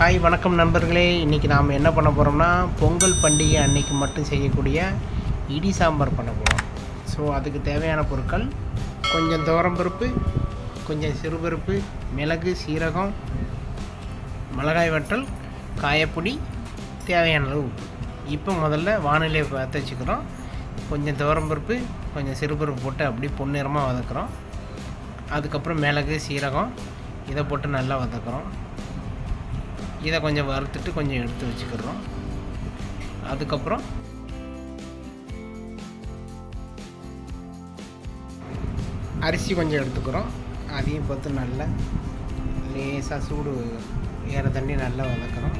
Hi வணக்கம் நண்பர்களே. இன்றைக்கி நாம் என்ன பண்ண போகிறோம்னா பொங்கல் பண்டிகை அன்னைக்கு மட்டும் செய்யக்கூடிய இடி சாம்பார் பண்ண போகிறோம். ஸோ அதுக்கு தேவையான பொருட்கள் கொஞ்சம் துவரம்பருப்பு, கொஞ்சம் சிறுபருப்பு, மிளகு, சீரகம், மிளகாய் வற்றல், காயப்பொடி, தேவையான அளவு உப்பு. இப்போ முதல்ல வானிலையை பார்த்து வச்சுக்கிறோம். கொஞ்சம் துவரம்பருப்பு, கொஞ்சம் சிறுபருப்பு போட்டு அப்படி பொன்னிறமாக வதக்குறோம். அதுக்கப்புறம் மிளகு, சீரகம் இதை போட்டு நல்லா வதக்குறோம். இதை கொஞ்சம் வறுத்துட்டு கொஞ்சம் எடுத்து வச்சுக்கிறோம். அதுக்கப்புறம் அரிசி கொஞ்சம் எடுத்துக்கிறோம். அதையும் பார்த்து நல்லா லேசாக சூடு ஏற தண்ணி நல்லா வதக்குறோம்.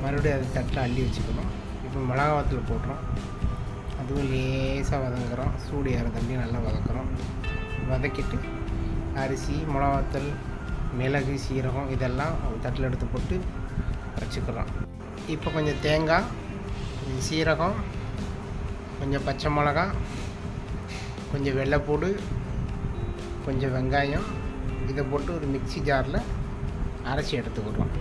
மறுபடியும் அதை தட்டில் அள்ளி வச்சுக்கிறோம். இப்போ மிளகாவத்தில் போடுறோம். அதுவும் லேசாக வதங்குறோம். சூடு ஏற தண்ணி நல்லா வதக்குறோம். வதக்கிட்டு அரிசி, மிளகாத்தல், மிளகு, சீரகம் இதெல்லாம் தட்டில் எடுத்து போட்டு வச்சுக்கிறோம். இப்போ கொஞ்சம் தேங்காய், கொஞ்சம் சீரகம், கொஞ்சம் பச்சை மிளகா, கொஞ்சம் வெள்ளைப்பூடு, கொஞ்சம் வெங்காயம் இதை போட்டு ஒரு மிக்ஸி ஜாரில் அரைச்சி எடுத்துக்கிறோம்.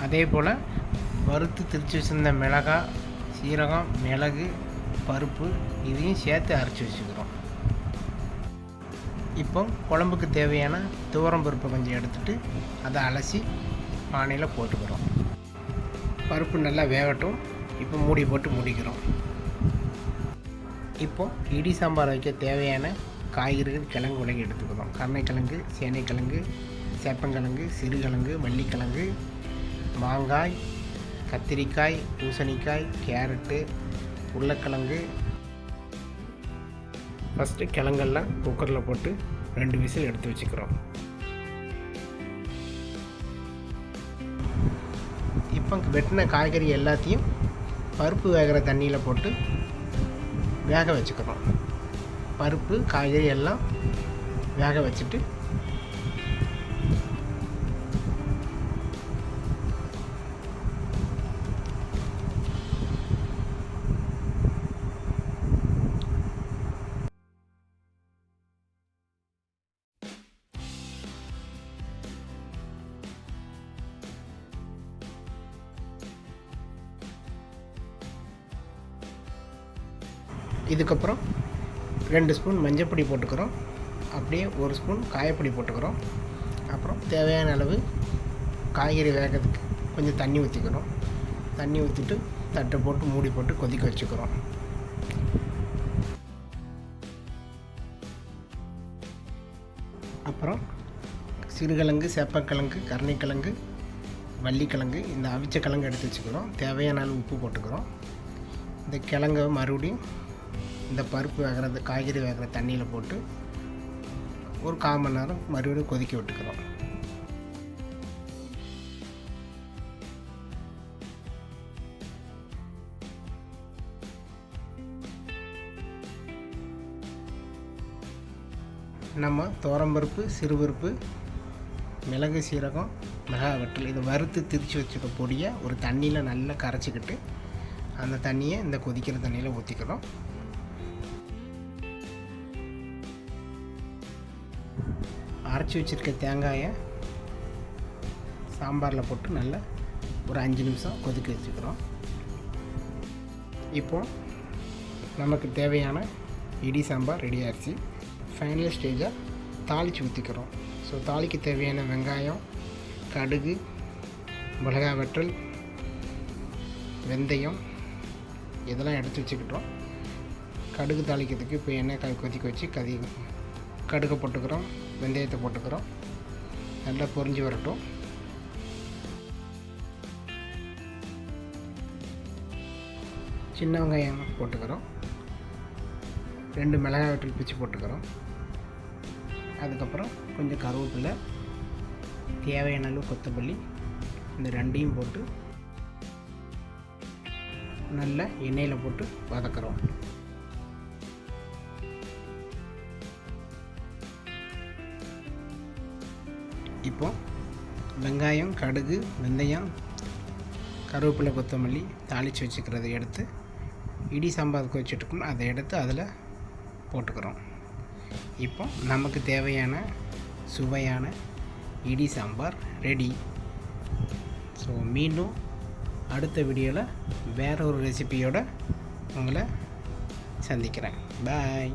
அதே போல் வறுத்து திரிச்சு வச்சுருந்த மிளகாய், சீரகம், மிளகு, பருப்பு இதையும் சேர்த்து அரைச்சி வச்சுக்கிறோம். இப்போ குழம்புக்கு தேவையான துவரம் பருப்பை கொஞ்சம் எடுத்துகிட்டு அதை அலசி பானையில் போட்டுக்கிறோம். பருப்பு நல்லா வேகட்டும். இப்போ மூடி போட்டு மூடிக்கிறோம். இப்போது இடி சாம்பார் வைக்க தேவையான காய்கறிகள் கிழங்கு உலகி எடுத்துக்கிறோம். கருணைக்கிழங்கு, சேனைக்கிழங்கு, சேப்பங்கிழங்கு, சிறுகிழங்கு, மல்லிக்கிழங்கு, மாங்காய், கத்திரிக்காய், பூசணிக்காய், கேரட்டு, உருளைக்கிழங்கு. ஃபஸ்ட்டு கிழங்கெல்லாம் குக்கரில் போட்டு 2 விசில் எடுத்து வச்சுக்கிறோம். இப்போ வெட்டின காய்கறி எல்லாத்தையும் பருப்பு வேகிற தண்ணியில் போட்டு வேக வச்சுக்கிறோம். பருப்பு, காய்கறி எல்லாம் வேக வச்சுட்டு இதுக்கப்புறம் 2 ஸ்பூன் மஞ்சப்பொடி போட்டுக்கிறோம். அப்படியே 1 ஸ்பூன் காயப்பொடி போட்டுக்கிறோம். அப்புறம் தேவையான அளவு காய்கறி வேகிறதுக்கு கொஞ்சம் தண்ணி ஊற்றிக்கிறோம். தண்ணி ஊற்றிட்டு தட்டை போட்டு மூடி போட்டு கொதிக்க வச்சுக்கிறோம். அப்புறம் சிறுகிழங்கு, சேப்பக்கிழங்கு, கருணைக்கிழங்கு, வள்ளிக்கிழங்கு இந்த அவிச்ச கிழங்கு எடுத்து வச்சுக்கிறோம். தேவையான அளவு உப்பு போட்டுக்கிறோம். இந்த கிழங்கை மறுபடியும் இந்த பருப்பு வேகிறது, காய்கறி வேகிற தண்ணியில் போட்டு ஒரு 1/4 மணி நேரம் மறுபடியும் கொதிக்க விட்டுக்கிறோம். நம்ம துவரம்பருப்பு, சிறுபருப்பு, மிளகு, சீரகம், மிளகாய் வற்றல் இதை வறுத்து திரித்து வச்சுக்க பொடியை ஒரு தண்ணியில் நல்லா கரைச்சிக்கிட்டு அந்த தண்ணியை இந்த கொதிக்கிற தண்ணியில் ஊற்றிக்கிறோம். அரைச்சி வச்சுருக்க தேங்காயை சாம்பாரில் போட்டு நல்லா ஒரு 5 நிமிஷம் கொதிக்க வச்சுக்கிறோம். இப்போது நமக்கு தேவையான இடி சாம்பார் ரெடி ஆகிடுச்சு. ஃபைனல் ஸ்டேஜாக தாளித்து ஊற்றிக்கிறோம். ஸோ தாளிக்கு தேவையான வெங்காயம், கடுகு, மிளகாய் வற்றல், வெந்தயம் இதெல்லாம் எடுத்து வச்சுக்கிட்டோம். கடுகு தாளிக்கிறதுக்கு இப்போ எண்ணெய் கொதிக்க வச்சு கடுகை போட்டுக்கிறோம். வெந்தயத்தை போட்டுக்கிறோம். நல்லா பொரிஞ்சு வரட்டும். சின்ன வெங்காயம் போட்டுக்கிறோம். 2 மிளகாய் வற்றல் பிச்சு போட்டுக்கிறோம். அதுக்கப்புறம் கொஞ்சம் கருவேப்பிலை, தேவையான அளவு கொத்தமல்லி இந்த 2ஐயும் போட்டு நல்லா எண்ணெயில் போட்டு வதக்குறோம். இப்போ வெங்காயம், கடுகு, வெந்தயம், கருவேப்பிலை, கொத்தமல்லி தாளித்து வச்சுக்கிறத எடுத்து இடி சாம்பாருக்கு வச்சுட்டுருக்கோம். அதை எடுத்து அதில் போட்டுக்கிறோம். இப்போ நமக்கு தேவையான சுவையான இடி சாம்பார் ரெடி. ஸோ மீண்டும் அடுத்த வீடியோவில் வேறு ஒரு ரெசிபியோடு உங்களை சந்திக்கிறேன். பாய்.